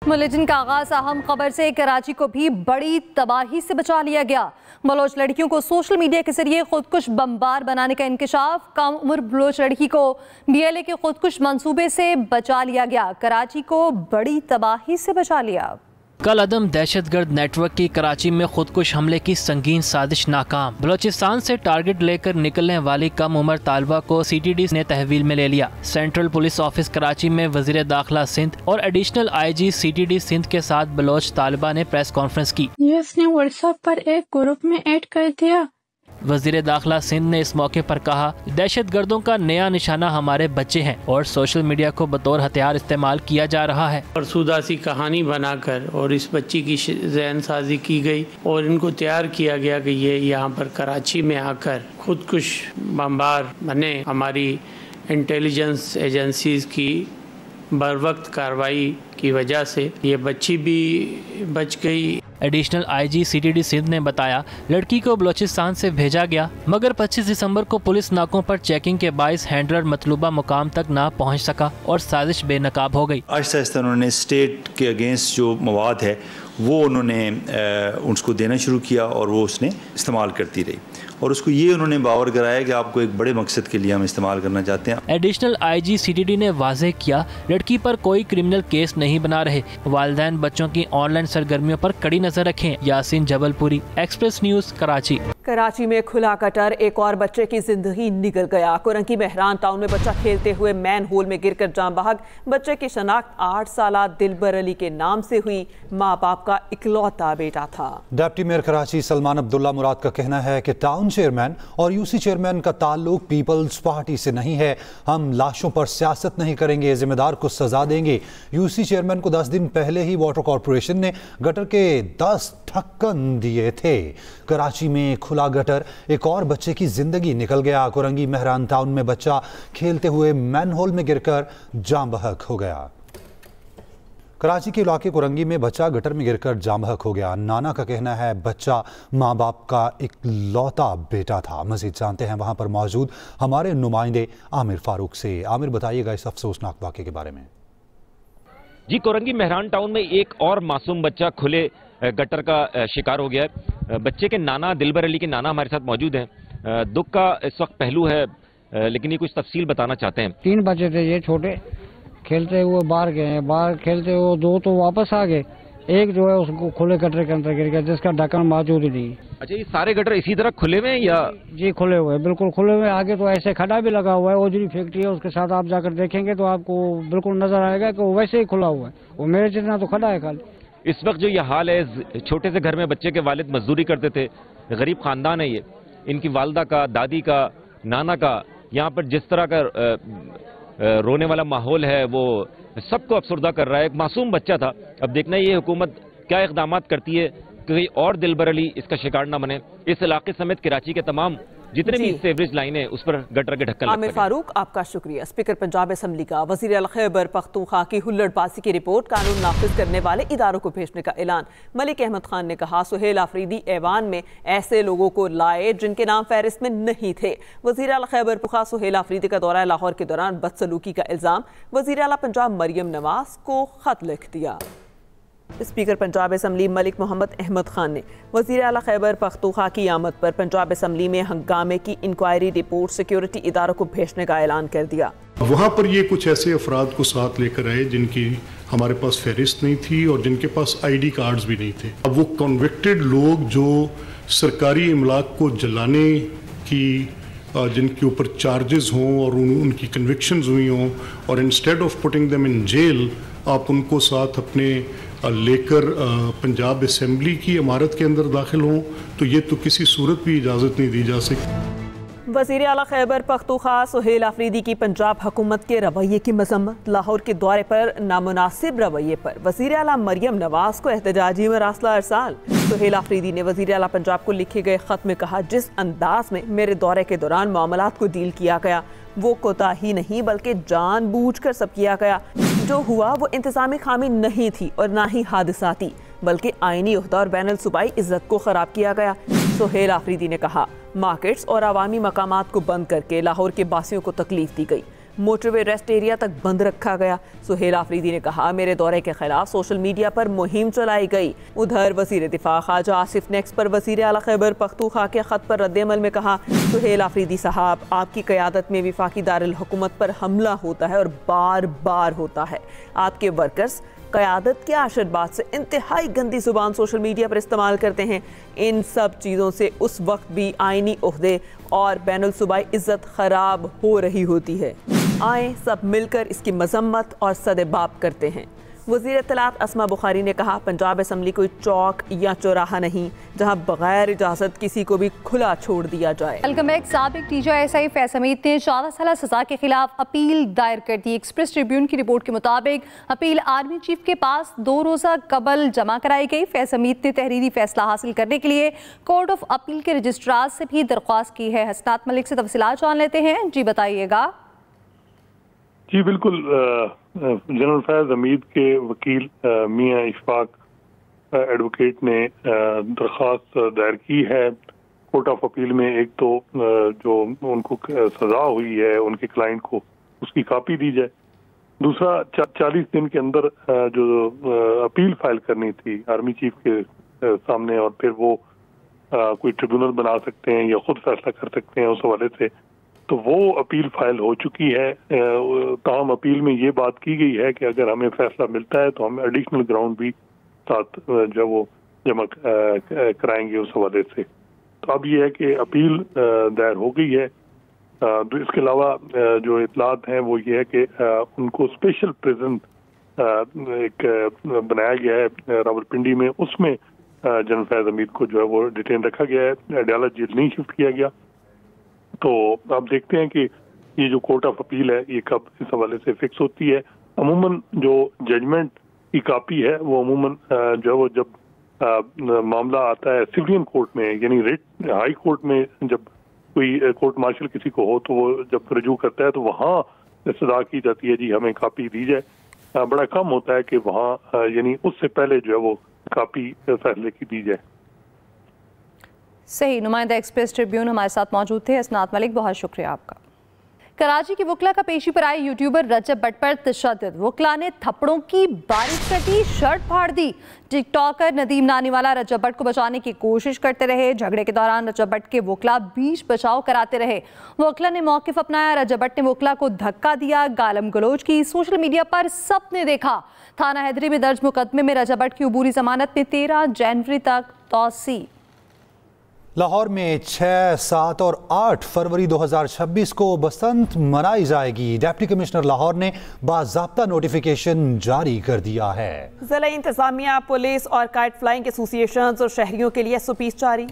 Bulletin का आगाज अहम खबर से। कराची को भी बड़ी तबाही से बचा लिया गया। बलोच लड़कियों को सोशल मीडिया के जरिए खुदकुश बमबार बनाने का इंकशाफ। कम उम्र बलोच लड़की को BLA के खुदकुश मंसूबे से बचा लिया गया। कराची को बड़ी तबाही से बचा लिया। कल अदम दहशतगर्द नेटवर्क की कराची में खुदकुश हमले की संगीन साजिश नाकाम। बलोचिस्तान से टारगेट लेकर निकलने वाली कम उम्र तालबा को CTD ने तहवील में ले लिया। सेंट्रल पुलिस ऑफिस कराची में वजीर दाखिला सिंध और एडिशनल IG CTD सिंध के साथ बलोच तालिबा ने प्रेस कॉन्फ्रेंस की। US ने व्हाट्सएप पर एक ग्रुप में ऐड कर दिया। वजीर दाखिला सिंध ने इस मौके पर कहा, दहशतगर्दों का नया निशाना हमारे बच्चे हैं और सोशल मीडिया को बतौर हथियार इस्तेमाल किया जा रहा है। फरसूदा सी कहानी बनाकर और इस बच्ची की ज़हन साजी की गई और इनको तैयार किया गया कि ये यहाँ पर कराची में आकर खुदकुश बमबार बने। हमारी इंटेलिजेंस एजेंसीज़ की बरवक्त कार्रवाई की वजह से ये बच्ची भी बच गई। एडिशनल IG CTD सिंध ने बताया, लड़की को बलोचिस्तान से भेजा गया मगर 25 दिसंबर को पुलिस नाकों पर चेकिंग के बाइस हैंडलर मतलूबा मुकाम तक ना पहुंच सका और साजिश बेनकाब हो गई। आहिस्ता आहिस्ता उन्होंने स्टेट के अगेंस्ट जो मवाद है वो उन्होंने उसको देना शुरू किया और वो उसने इस्तेमाल करती रही और उसको ये उन्होंने बावर कराया कि आपको एक बड़े मकसद के लिए हम इस्तेमाल करना चाहते हैं। एडिशनल IG CTD ने वाज़ेह किया, लड़की पर कोई क्रिमिनल केस नहीं बना रहे। वालिदैन बच्चों की ऑनलाइन सरगर्मियों पर कड़ी नजर रखें। Yasin Jabalpuri, express news, Karachi. कराची में खुला कटर एक और बच्चे की जिंदगी निकल गया। कोरंगी मेहरान टाउन में बच्चा खेलते हुए मैन होल में गिरकर जान बहक। बच्चे की शनाख्त 8 साला दिलबर अली के नाम से हुई। माँ बाप का इकलौता बेटा था। डिप्टी मेयर कराची सलमान अब्दुल्ला मुराद का कहना है कि टाउन चेयरमैन और UC चेयरमैन का ताल्लुक पीपल्स पार्टी से नहीं है। हम लाशों पर सियासत नहीं करेंगे, जिम्मेदार को सजा देंगे। UC चेयरमैन को 10 दिन पहले ही वाटर कॉरपोरेशन ने गटर के 10 ढक्कन दिए थे। कराची में खुला गटर एक और बच्चे की जिंदगी निकल गया। कोरंगी मेहरान टाउन में बच्चा खेलते हुए मैनहोल में गिरकर जान बहक हो गया। कराची के इलाके कोरंगी में बच्चा गटर में गिरकर जान बहक हो गया। नाना का कहना है बच्चा माँ बाप का इकलौता बेटा था। मजीद जानते हैं वहां पर मौजूद हमारे नुमाइंदे आमिर फारूक से। आमिर, बताइएगा इस अफसोसनाक वाक़े के बारे में। जी, कोरंगी मेहरान टाउन में एक और मासूम बच्चा खुले गटर का शिकार हो गया है। बच्चे के नाना, दिलबर अली के नाना हमारे साथ मौजूद हैं। दुख का इस वक्त पहलू है, लेकिन ये कुछ तफसील बताना चाहते हैं। 3 बच्चे थे, ये छोटे खेलते हुए बाहर गए हैं। बाहर खेलते हुए 2 तो वापस आ गए, एक जो है उसको खुले गटर के अंदर गिर गया जिसका ढक्कन मौजूद ही नहीं। अच्छा, ये सारे गटर इसी तरह खुले हुए हैं या? जी खुले हुए, बिल्कुल खुले हुए। आगे तो ऐसे खड़ा भी लगा हुआ है, ओजरी फैक्ट्री है, उसके साथ आप जाकर देखेंगे तो आपको बिल्कुल नजर आएगा कि वो वैसे ही खुला हुआ है। वो मेरे जितना तो खड़ा है खाली। इस वक्त जो यह हाल है, छोटे से घर में बच्चे के वालिद मजदूरी करते थे, गरीब खानदान है ये। इनकी वालदा का, दादी का, नाना का यहाँ पर जिस तरह का रोने वाला माहौल है वो सबको अफसरदा कर रहा है। एक मासूम बच्चा था। अब देखना ये हुकूमत क्या इक़दाम करती है कि कोई और दिलबर अली इसका शिकार न बने। इस इलाके समेत कराची के तमाम जितने भी सेवरेज लाइन है उस पर गटर के ढक्कन। आमिर फारूक, आपका शुक्रिया। स्पीकर पंजाब असम्बली का वज़ीर अल खैबर पख्तूनख्वा की हुल्लड़बाजी की रिपोर्ट कानून नाफिज करने वाले इदारों को भेजने का ऐलान। मलिक अहमद खान ने कहा, सुहेल आफरीदी ऐवान में ऐसे लोगों को लाए जिनके नाम फहरिस्त में नहीं थे। वज़ीर अल खैबर पख्तूनख्वा सुहेल आफरीदी का दौरा लाहौर के दौरान बदसलूकी का इल्जाम। वज़ीर आला पंजाब मरियम नवाज को खत लिख दिया। स्पीकर पंजाब असम्बली मलिक मोहम्मद अहमद खान ने वज़ीर आला खैबर पख्तूनख्वा की आमद पर पंजाब असम्बली में हंगामे की इंक्वायरी रिपोर्ट सिक्योरिटी इदारों को भेजने का ऐलान कर दिया। वहाँ पर ये कुछ ऐसे अफराद को साथ लेकर आए जिनकी हमारे पास फहरिस्त नहीं थी और जिनके पास ID कार्ड्स भी नहीं थे। अब वो कन्विक्टेड लोग जो सरकारी इमलाक को जलाने की जिनके ऊपर चार्जेस हों और उनकी कन्विक्शंस हुई हों और instead of putting them in jail आप उनको साथ अपने लेकर पंजाब असम्बली की इमारत के अंदर दाखिल हों, तो ये तो किसी सूरत भी इजाज़त नहीं दी जा सकती। वज़ीर आला खैबर पख्तूनख्वा सुहेल आफरीदी की पंजाब हुकूमत के रवैये की मजम्मत। लाहौर के दौरे पर नामुनासिब रवैये पर वज़ीर आला मरियम नवाज को एहतजाजी मरासला अरसाल। सुहेल आफरीदी ने वज़ीर आला पंजाब को लिखे गए खत में कहा, जिस अंदाज में मेरे दौरे के दौरान मामलात को डील किया गया वो कोताही नहीं बल्कि जानबूझकर सब किया गया। जो हुआ वो इंतजामी खामी नहीं थी और ना ही हादसाती, बल्कि आईनी ओहदा और बैनुल सूबाई इज्जत को खराब किया गया। सुहेल आफरीदी ने कहा, मार्केट्स और अवामी मकामात को बंद करके लाहौर के बासियों को तकलीफ दी गई। मोटरवे रेस्ट एरिया तक बंद रखा गया। सुहेल आफरीदी ने कहा, मेरे दौरे के खिलाफ सोशल मीडिया पर मुहिम चलाई गई। उधर वजीर दिफा ख्वाजा आसिफ नेक्स पर वजीर आला खैबर पख्तूनख्वा के खत पर रद्द-ए-अमल में कहा, सुहेल आफरीदी साहब, आपकी क़यादत में वफाकी दारुल हुकूमत पर हमला होता है और बार बार होता है। आपके वर्कर्स क़यादत के आशीर्वाद से इंतहाई गंदी जुबान सोशल मीडिया पर इस्तेमाल करते हैं। इन सब चीज़ों से उस वक्त भी आईनी ओहदे और बैनुल सूबाई इज्जत ख़राब हो रही होती है। आए सब मिलकर इसकी मजम्मत और सदेबाप करते हैं। वज़ीर इत्तलात अस्मा बुखारी ने कहा, पंजाब असम्बली कोई चौक या चौराहा नहीं जहां बगैर इजाज़त किसी को भी खुला छोड़ दिया जाए। Welcome back. साबिक TJSI फैज हमीद ने 14 साल सजा के खिलाफ अपील दायर कर दी। एक्सप्रेस ट्रिब्यून की रिपोर्ट के मुताबिक अपील आर्मी चीफ के पास 2 रोज़ा कबल जमा कराई गई। फैज हमीद ने तहरीरी फैसला हासिल करने के लिए कोर्ट ऑफ अपील के रजिस्ट्रार से भी दरख्वास्त की है। हसनात मलिक से तफसीलात जान लेते हैं। जी बताइएगा। जी बिल्कुल, जनरल फैज हमीद के वकील मियां इशफाक एडवोकेट ने दरख्वास्त दायर की है कोर्ट ऑफ अपील में। एक तो जो उनको सजा हुई है उनके क्लाइंट को उसकी कॉपी दी जाए। दूसरा 40 दिन के अंदर जो अपील फाइल करनी थी आर्मी चीफ के सामने और फिर वो कोई ट्रिब्यूनल बना सकते हैं या खुद फैसला कर सकते हैं उस हवाले से, तो वो अपील फाइल हो चुकी है। ताहम अपील में ये बात की गई है कि अगर हमें फैसला मिलता है तो हम एडिशनल ग्राउंड भी साथ जो वो जमा कराएंगे उस हवाले से। तो अब ये है कि अपील दायर हो गई है। तो इसके अलावा जो इतलात हैं वो ये है कि उनको स्पेशल प्रिजन एक बनाया गया है रावलपिंडी में, उसमें जनरल फैज हमीद को जो है वो डिटेन रखा गया है, अडयाला जेल नहीं शिफ्ट किया गया। तो आप देखते हैं कि ये जो कोर्ट ऑफ अपील है ये कब इस हवाले से फिक्स होती है। अमूमन जो जजमेंट की कॉपी है वो अमूमन जो है वो जब मामला आता है सिविलियन कोर्ट में, यानी रिट हाई कोर्ट में जब कोई कोर्ट मार्शल किसी को हो तो वो जब रजू करता है तो वहाँ सजा की जाती है जी हमें कॉपी दी जाए। बड़ा कम होता है कि वहाँ यानी उससे पहले जो है वो कॉपी फैसले की दी जाए। सही। नुमाइंदा एक्सप्रेस ट्रिब्यून हमारे साथ मौजूद थे। हसनात मलिक, बहुत शुक्रिया आपका। कराची की वकला का पेशी पर आए यूट्यूबर रजब भट्ट पर तशद्दुद। वकला ने थप्पड़ों की बारिश कटी, शर्ट फाड़ दी। टिकटॉकर नदीम नानीवाला रजब भट्ट को बचाने की कोशिश करते रहे। झगड़े के दौरान रजब भट्ट के वकला बीच बचाव कराते रहे। वकला ने मौक़िफ़ अपनाया। रजब भट्ट ने वकला को धक्का दिया, गालम गलोच की। सोशल मीडिया पर सबने देखा। थाना हैदरी में दर्ज मुकदमे में रजब भट्ट की अबूरी जमानत में 13 जनवरी तक तौसी। लाहौर में 6, 7 और 8 फरवरी 2026 को बसंत मनाई जाएगी। डिप्टी कमिश्नर लाहौर ने बाज़ाब्ता नोटिफिकेशन जारी कर दिया है। ज़िला इंतजामिया, पुलिस और काइट फ्लाइंग एसोसिएशंस और शहरियों के लिए SOPs जारी।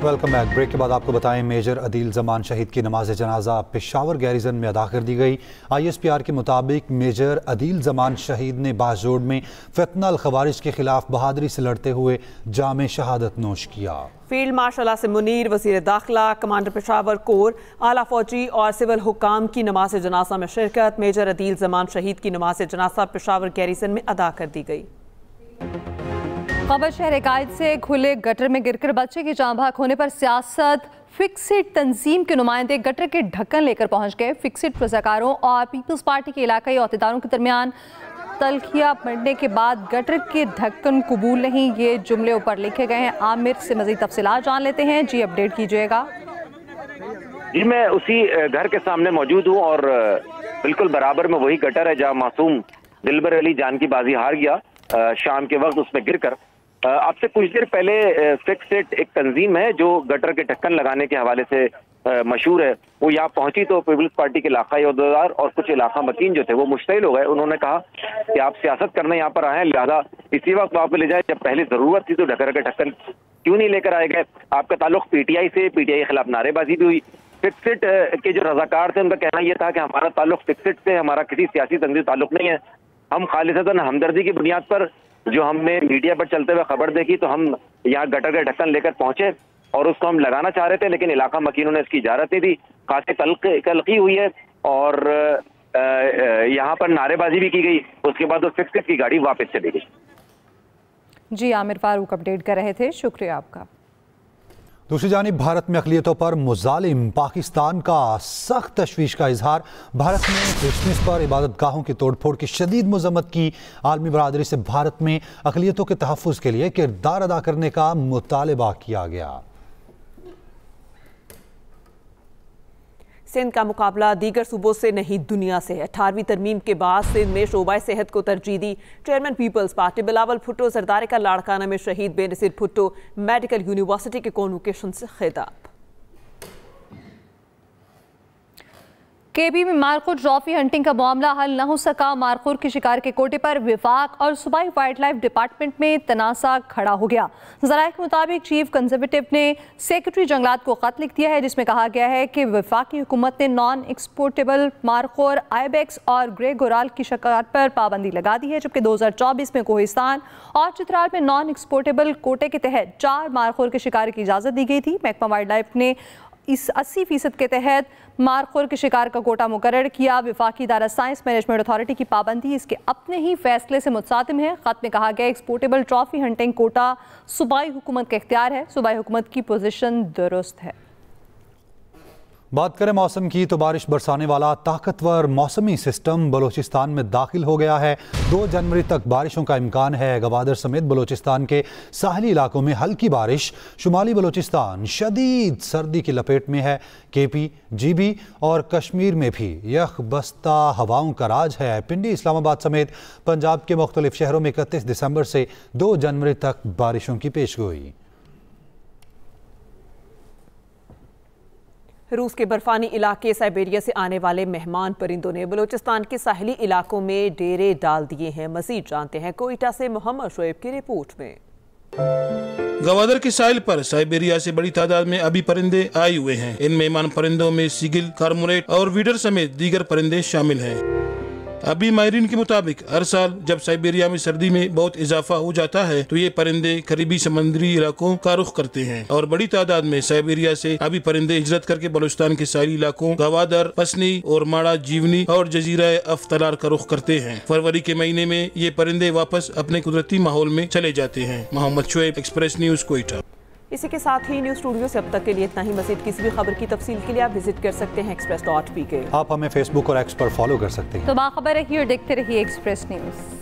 Welcome back. ब्रेक के बाद आपको बताएं, मेजर अदील जमान शहीद की नमाज जनाजा पेशावर गैरिजन में अदा कर दी गई। ISPR के मुताबिक मेजर अदील जमान शहीद ने बाजोड़ में फितनल खवारिज के खिलाफ बहादुरी से लड़ते हुए जामे शहादत नोश किया। फील्ड मार्शल आसिम मुनीर, वज़ीर दाखिला, कमांडर पेशावर कोर, आला फौजी और सिविल हुकाम की नमाज जनाजा में शिरकत। मेजर अदील जमान शहीद की नमाज जनाजा पेशावर गैरिजन में अदा कर दी गई। खबर शहर कायद से खुले गटर में गिरकर बच्चे की जान बहक होने पर सियासत फिक्सिट तंजीम के नुमाइंदे गटर के ढक्कन लेकर पहुंच गए। फिक्सिट रज़ाकारों और पीपल्स पार्टी के इलाकाई अहदेदारों के दरमियान तलखियां बढ़ने के बाद गटर के ढक्कन कबूल नहीं, ये जुमले ऊपर लिखे गए हैं। आमिर से मज़ीद तफसीलात जान लेते हैं। जी अपडेट कीजिएगा। जी मैं उसी घर के सामने मौजूद हूँ और बिल्कुल बराबर में वही गटर है जहाँ मासूम दिलबर अली जान की बाजी हार गया शाम के वक्त उसमें गिरकर। अब से कुछ देर पहले फिक्सिट एक तंजीम है जो गटर के ढक्कन लगाने के हवाले से मशहूर है, वो यहाँ पहुंची तो पीपल्स पार्टी के इलाकाई अहदेदार और कुछ इलाका मकीन जो थे वो मुश्तइल हो गए। उन्होंने कहा कि आप सियासत करने यहाँ पर आए हैं, लिहाजा इसी वक्त वापस ले जाए, जब पहले जरूरत थी तो गटर के ढक्कन क्यों नहीं लेकर आए गए। आपका ताल्लुक PTI से, PTI के खिलाफ नारेबाजी भी हुई। फिक्सिट के जो रजाकार थे उनका कहना यह था कि हमारा ताल्लुक फिक्सिट से, हमारा किसी सियासी तंजीम ताल्लुक नहीं है, हम खालिसतन हमदर्दी की बुनियाद पर जो हमने मीडिया पर चलते हुए खबर देखी तो हम यहाँ गटर के ढक्कन लेकर पहुंचे और उसको हम लगाना चाह रहे थे, लेकिन इलाका मकीनों ने इसकी इजाजत नहीं दी। खासी तलखी हुई है और यहाँ पर नारेबाजी भी की गई। उसके बाद वो फिक्सिट की गाड़ी वापस चली गई। जी आमिर फारूक अपडेट कर रहे थे, शुक्रिया आपका। दूसरी जानिब भारत में अक़लियतों पर मुज़ालिम पाकिस्तान का सख्त तशवीश का इजहार। भारत में क्रिसमस पर इबादत गाहों की तोड़फोड़ की शदीद मज़म्मत की। आलमी बरादरी से भारत में अक़लियतों के तहफ़्फ़ुज़ के लिए किरदार अदा करने का मुतालबा किया गया। सिंध का मुकाबला दीगर सूबों से नहीं दुनिया से है। 18वीं तरमीम के बाद सिंध में शोबा सेहत को तरजीह दी। Chairman Peoples Party Bilawal Bhutto Zardari का लाड़काना में शहीद बेनज़ीर भुट्टो मेडिकल यूनिवर्सिटी के कॉन्वोकेशन से खिताब। केबी में मारखुर ट्रॉफी हंटिंग का मामला हल न हो सका। मारखुर के शिकार के कोटे पर विफाक और सूबाई वाइल्ड लाइफ डिपार्टमेंट में तनाज़ा खड़ा हो गया। ज़राए के मुताबिक चीफ कंजर्वेटिव ने सेक्रेटरी जंगलात को खत लिख दिया है, जिसमें कहा गया है कि वफाकी हुकूमत ने नॉन एक्सपोर्टेबल मारखुर, आइबेक्स और ग्रे गोराल की शिकार पर पाबंदी लगा दी है, जबकि 2024 में कोहिस्तान और चित्राल में नॉन एक्सपोर्टेबल कोटे के तहत 4 मारखुर के शिकार की इजाज़त दी गई थी। महकमा वाइल्ड लाइफ ने इस 80% के तहत मारखुर के शिकार का कोटा मुकर्रर किया। विफाकी इदारा साइंस मैनेजमेंट अथॉरिटी की पाबंदी इसके अपने ही फैसले से मुतसातिम है। खत में कहा गया एक्सपोर्टेबल ट्रॉफी हंटिंग कोटा सूबाई हुकूमत का इख्तियार है। सूबाई हुकूमत की पोजीशन दुरुस्त है। बात करें मौसम की तो बारिश बरसाने वाला ताकतवर मौसमी सिस्टम बलूचिस्तान में दाखिल हो गया है। 2 जनवरी तक बारिशों का इम्कान है। गवादर समेत बलूचिस्तान के साहली इलाकों में हल्की बारिश। शुमाली बलूचिस्तान शदीद सर्दी की लपेट में है। केपी, जीबी और कश्मीर में भी यख बस्ता हवाओं का राज है। पिंडी, इस्लामाबाद समेत पंजाब के मुख्तलिफ शहरों में 31 दिसंबर से 2 जनवरी तक बारिशों की पेशगोई। रूस के बर्फानी इलाके साइबेरिया से आने वाले मेहमान परिंदों ने बलूचिस्तान के साहली इलाकों में डेरे डाल दिए हैं। मजीद जानते हैं कोयटा से मोहम्मद शोएब की रिपोर्ट में। गवादर के साहिल पर साइबेरिया से बड़ी तादाद में अभी परिंदे आए हुए हैं। इन मेहमान परिंदों में सीगिल, कार्मोरेट और वीडर समेत दीगर परिंदे शामिल हैं। अभी माहिरीन के मुताबिक हर साल जब साइबेरिया में सर्दी में बहुत इजाफा हो जाता है तो ये परिंदे करीबी समुद्री इलाकों का रुख करते हैं और बड़ी तादाद में साइबेरिया से अभी परिंदे हिजरत करके बलूचिस्तान के साहली इलाकों गवादर, पसनी और माड़ा, जीवनी और जजीरा अफ्तलार का रुख करते हैं। फरवरी के महीने में ये परिंदे वापस अपने कुदरती माहौल में चले जाते हैं। Mohammad Shoaib, Express News, Quetta. इसी के साथ ही न्यूज स्टूडियो से अब तक के लिए इतना ही। मजीद किसी भी खबर की तफसील के लिए आप विजिट कर सकते हैं express.pk। आप हमें फेसबुक और एक्स पर फॉलो कर सकते हैं। तो बाखबर रहिए और देखते रहिए एक्सप्रेस न्यूज।